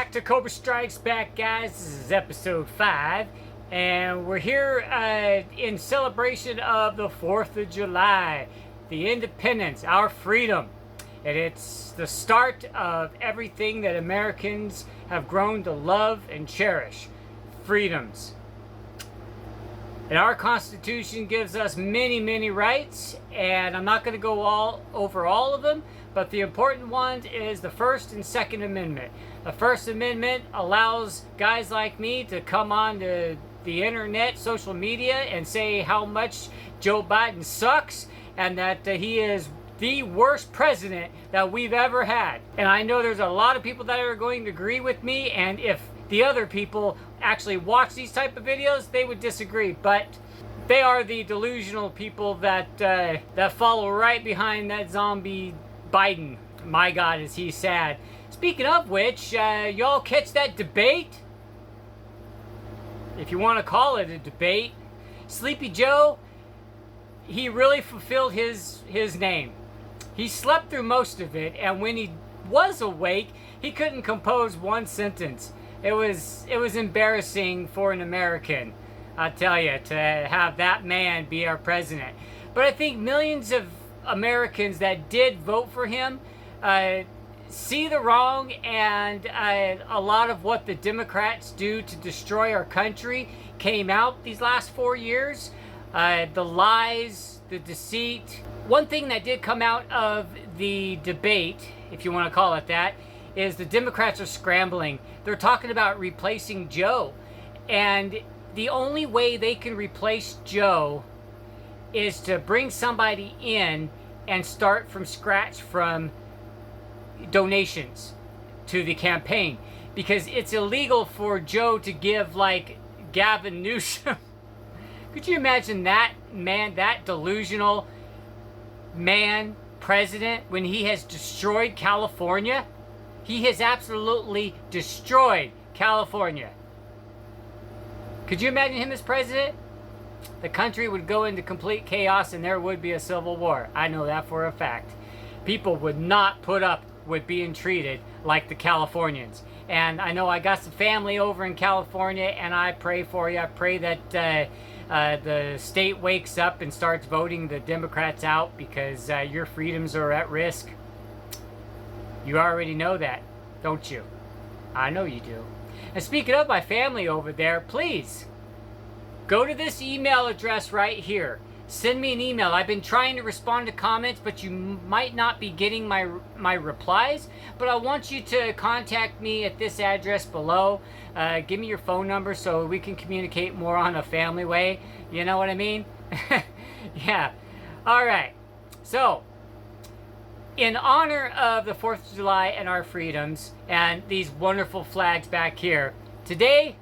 back to Cobra Strikes Back, guys. This is episode 5, and we're here in celebration of the 4th of July, the independence, our freedom. And it's the start of everything that Americans have grown to love and cherish. Freedoms. And our Constitution gives us many, many rights, and I'm not going to go over all of them, but the important ones is the First and Second Amendment. The First Amendment allows guys like me to come on to the internet, social media, and say how much Joe Biden sucks, and that he is the worst president that we've ever had. And I know there's a lot of people that are going to agree with me, and if the other people actually watch these type of videos, they would disagree, but they are the delusional people that that follow right behind that zombie Biden. My God, is he sad. Speaking of which, y'all catch that debate? If you want to call it a debate. Sleepy Joe, he really fulfilled his name. He slept through most of it, and when he was awake, he couldn't compose one sentence. It was embarrassing for an American, I tell you, to have that man be our president. But I think millions of Americans that did vote for him see the wrong, and a lot of what the Democrats do to destroy our country came out these last 4 years. The lies, the deceit. One thing that did come out of the debate, if you want to call it that, is the Democrats are scrambling. They're talking about replacing Joe. And the only way they can replace Joe is to bring somebody in and start from scratch from donations to the campaign. Because it's illegal for Joe to give like Gavin Newsom. Could you imagine that man, that delusional man, president, when he has destroyed California? He has absolutely destroyed California. Could you imagine him as president? The country would go into complete chaos and there would be a civil war. I know that for a fact. People would not put up with being treated like the Californians. And I know I got some family over in California, and I pray for you. I pray that the state wakes up and starts voting the Democrats out, because your freedoms are at risk. You already know that, don't you? I know you do. And speaking of my family over there, please go to this email address right here. Send me an email. I've been trying to respond to comments, but you might not be getting my replies. But I want you to contact me at this address below. Give me your phone number so we can communicate more on a family way. You know what I mean? Yeah. All right. So, in honor of the 4th of July and our freedoms and these wonderful flags back here, today,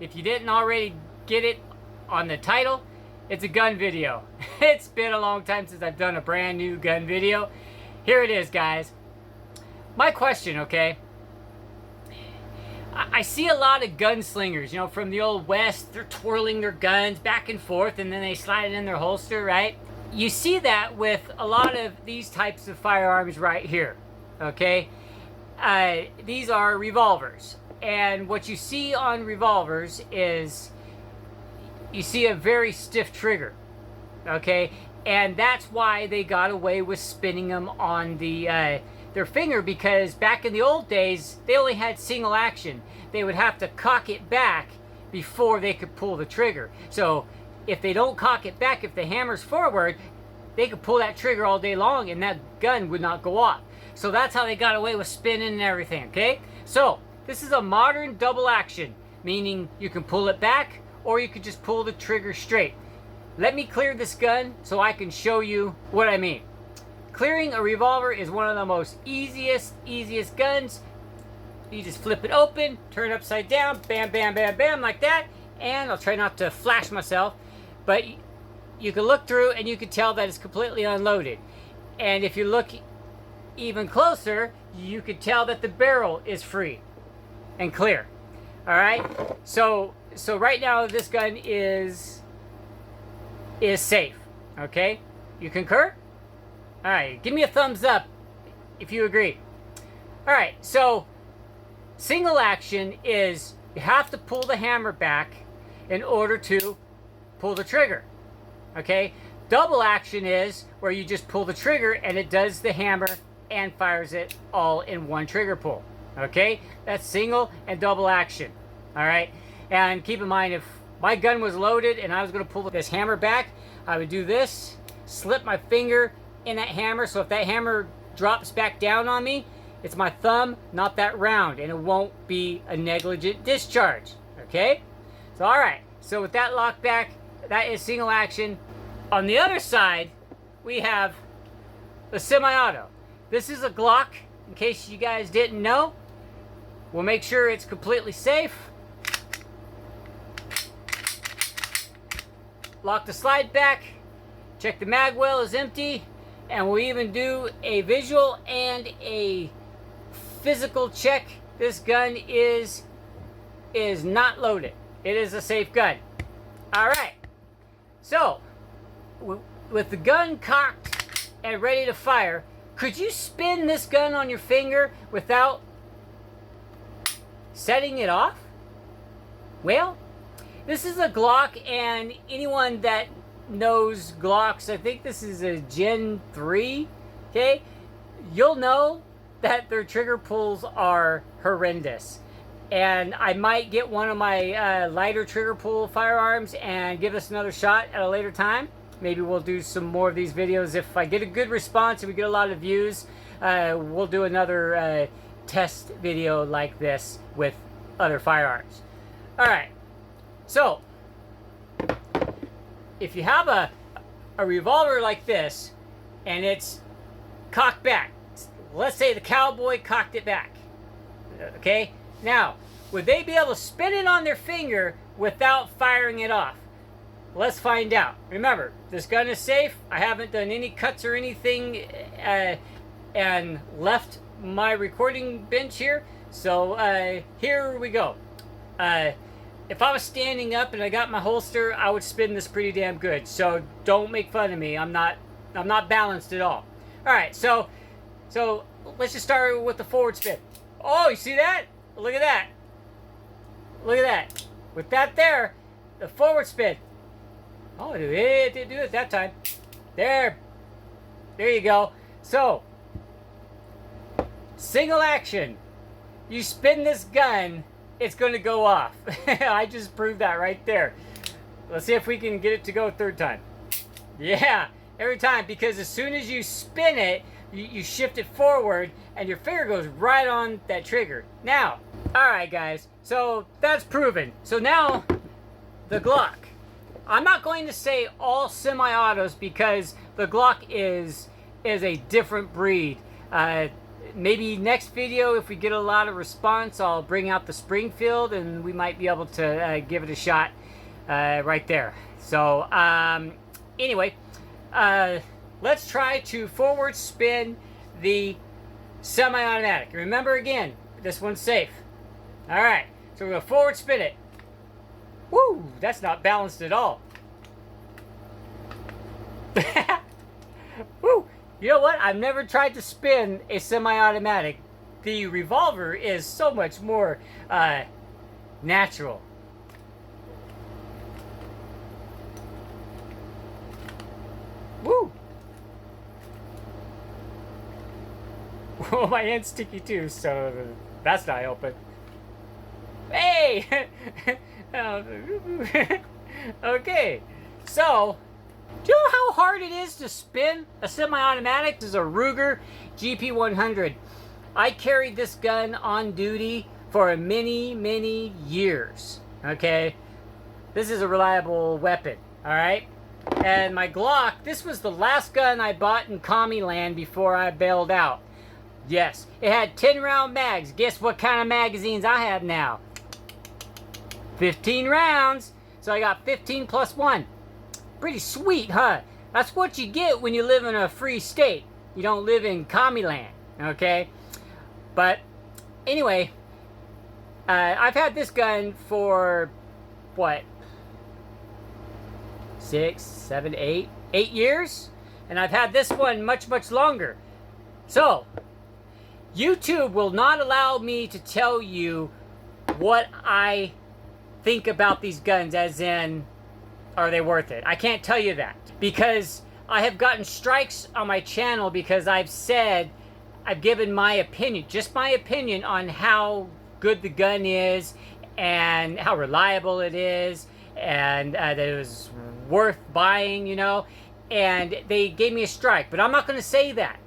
if you didn't already get it on the title, it's a gun video. It's been a long time since I've done a brand new gun video. Here it is, guys. My question, okay? I see a lot of gunslingers, you know, from the old West. They're twirling their guns back and forth, and then they slide it in their holster, right? You see that with a lot of these types of firearms right here, okay? These are revolvers. And what you see on revolvers is you see a very stiff trigger, okay? And that's why they got away with spinning them on the their finger, because back in the old days, they only had single action. They would have to cock it back before they could pull the trigger. So if they don't cock it back, if the hammer's forward, they could pull that trigger all day long and that gun would not go off. So that's how they got away with spinning and everything, okay? So this is a modern double action, meaning you can pull it back or you could just pull the trigger straight. Let me clear this gun so I can show you what I mean. Clearing a revolver is one of the most easiest guns. You just flip it open, turn it upside down, bam, bam, bam, bam, like that. And I'll try not to flash myself, but you can look through and you can tell that it's completely unloaded. And if you look even closer, you can tell that the barrel is free and clear. All right, so right now this gun is safe. Okay, you concur? All right, give me a thumbs up if you agree. All right, so Single action is you have to pull the hammer back in order to pull the trigger. Okay? Double action is where you just pull the trigger and it does the hammer and fires it all in one trigger pull. Okay? That's single and double action. Alright? And keep in mind, if my gun was loaded and I was going to pull this hammer back, I would do this, slip my finger in that hammer, so if that hammer drops back down on me, it's my thumb, not that round, and it won't be a negligent discharge. Okay? So alright, so with that lock back, that is single action. On the other side, we have the semi-auto. This is a Glock, in case you guys didn't know. We'll make sure it's completely safe. Lock the slide back, check the mag well is empty, and we'll even do a visual and a physical check. This gun is not loaded. It is a safe gun. Alright, so with the gun cocked and ready to fire, could you spin this gun on your finger without setting it off? Well, this is a Glock, and anyone that knows Glocks, I think this is a Gen 3, okay? You'll know that their trigger pulls are horrendous. And I might get one of my lighter trigger pull firearms and give us another shot at a later time. Maybe we'll do some more of these videos. If I get a good response and we get a lot of views, we'll do another test video like this with other firearms. Alright, so if you have a revolver like this and it's cocked back, let's say the cowboy cocked it back, okay? Now, would they be able to spin it on their finger without firing it off? Let's find out. Remember, this gun is safe. I haven't done any cuts or anything and left my recording bench here. So here we go. If I was standing up and I got my holster, I would spin this pretty damn good. So don't make fun of me. I'm not balanced at all. All right, so let's just start with the forward spin. Oh, you see that? Look at that. Look at that. With that there, the forward spin. Oh, it didn't do it that time. There you go. So, single action. You spin this gun, it's going to go off. I just proved that right there. Let's see if we can get it to go a third time. Yeah, every time, because as soon as you spin it, you shift it forward and your finger goes right on that trigger. Now, alright guys, so that's proven. So now, the Glock. I'm not going to say all semi-autos because the Glock is a different breed. Maybe next video, if we get a lot of response, I'll bring out the Springfield and we might be able to give it a shot right there. So, anyway, let's try to forward spin the semi-automatic. Remember again, this one's safe. Alright, so we're going to forward spin it. Woo, that's not balanced at all. Woo, you know what? I've never tried to spin a semi-automatic. The revolver is so much more natural. Woo! Well, my hand's sticky too, so that's not helping. Hey! Okay, so do you know how hard it is to spin a semi-automatic? This is a Ruger GP100. I carried this gun on duty for many years. Okay, this is a reliable weapon. All right. And my Glock, this was the last gun I bought in Commie Land before I bailed out. Yes, it had 10 round mags. Guess what kind of magazines I have now? 15 rounds. So I got 15 plus 1. Pretty sweet, huh? That's what you get when you live in a free state. You don't live in Commie Land, okay? But anyway, I've had this gun for what? 6, 7, 8 years, and I've had this one much longer. So YouTube will not allow me to tell you what I think about these guns, as in, are they worth it? I can't tell you that, because I have gotten strikes on my channel because I've given my opinion, just my opinion on how good the gun is and how reliable it is, and that it was worth buying, you know, and they gave me a strike. But I'm not going to say that,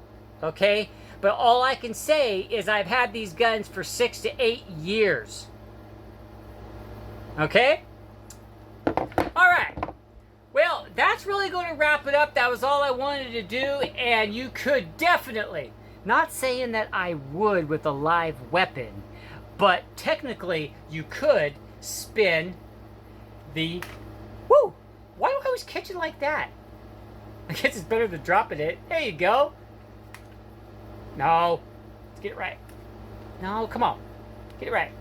okay? But all I can say is I've had these guns for 6 to 8 years. Okay? Alright. Well, that's really going to wrap it up. That was all I wanted to do. And you could definitely, not saying that I would with a live weapon, but technically you could spin the... Woo! Why do I always catch it like that? I guess it's better than dropping it. There you go. No. Let's get it right. No, come on. Get it right.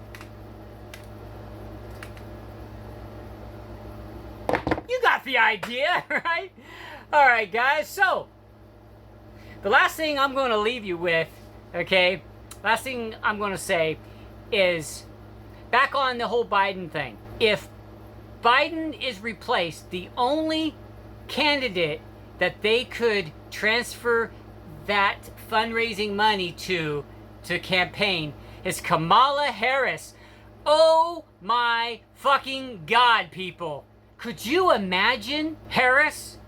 You got the idea, right? Alright, guys. So, the last thing I'm going to leave you with, okay, last thing I'm going to say is back on the whole Biden thing. If Biden is replaced, the only candidate that they could transfer that fundraising money to campaign is Kamala Harris. Oh my fucking God, people. Could you imagine Harris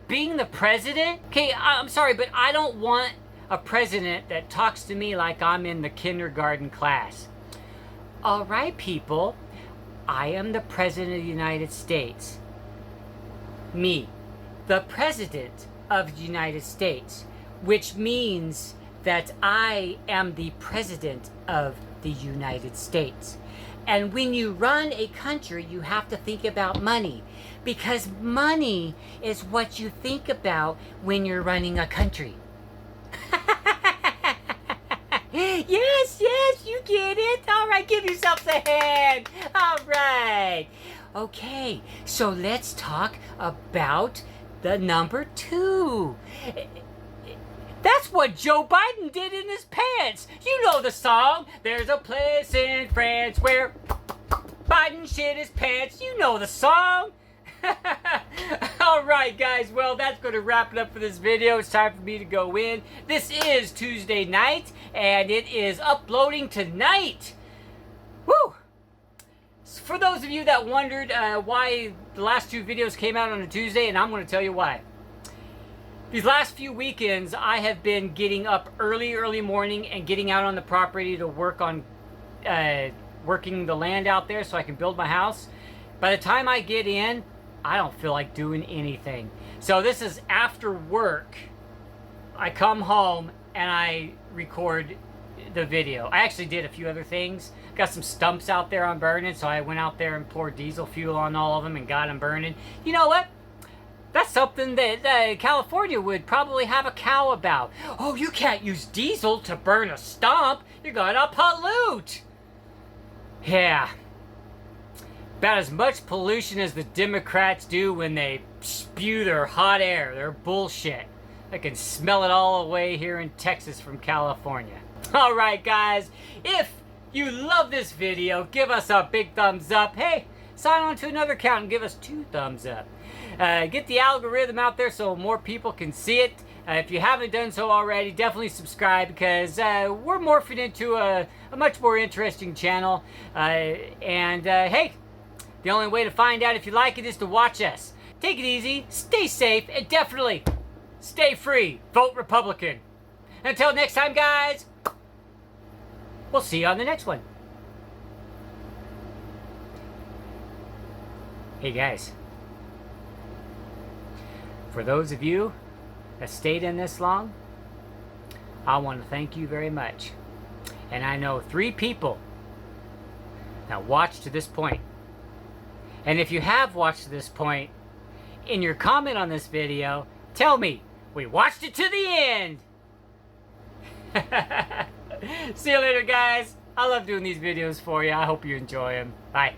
being the president? Okay, I'm sorry, but I don't want a president that talks to me like I'm in the kindergarten class. All right, people, I am the president of the United States. Me, the president of the United States, which means that I am the president of the United States. And when you run a country, you have to think about money, because money is what you think about when you're running a country. Yes, you get it. All right, give yourselves a hand. All right. Okay, so let's talk about the number 2. That's what Joe Biden did in his pants. You know the song. There's a place in France where Biden shit his pants. You know the song. Alright, guys. Well, that's going to wrap it up for this video. It's time for me to go in. This is Tuesday night, and it is uploading tonight. Woo! For those of you that wondered why the last 2 videos came out on a Tuesday, and I'm going to tell you why. These last few weekends, I have been getting up early morning and getting out on the property to work on working the land out there so I can build my house. By the time I get in, I don't feel like doing anything. So this is after work. I come home and I record the video. I actually did a few other things. Got some stumps out there on burning, so I went out there and poured diesel fuel on all of them and got them burning. You know what? That's something that California would probably have a cow about. Oh, you can't use diesel to burn a stump. You're gonna pollute. Yeah. About as much pollution as the Democrats do when they spew their hot air, their bullshit. I can smell it all the way here in Texas from California. Alright, guys. If you love this video, give us a big thumbs up. Hey, sign on to another account and give us 2 thumbs up. Get the algorithm out there so more people can see it. If you haven't done so already, definitely subscribe, because we're morphing into a much more interesting channel. Hey, the only way to find out if you like it is to watch us. Take it easy, stay safe, and definitely stay free. Vote Republican. Until next time, guys, we'll see you on the next one. Hey, guys. For those of you that stayed in this long, I want to thank you very much. And I know 3 people that watched to this point. And if you have watched to this point, in your comment on this video, tell me, we watched it to the end. See you later, guys. I love doing these videos for you. I hope you enjoy them. Bye.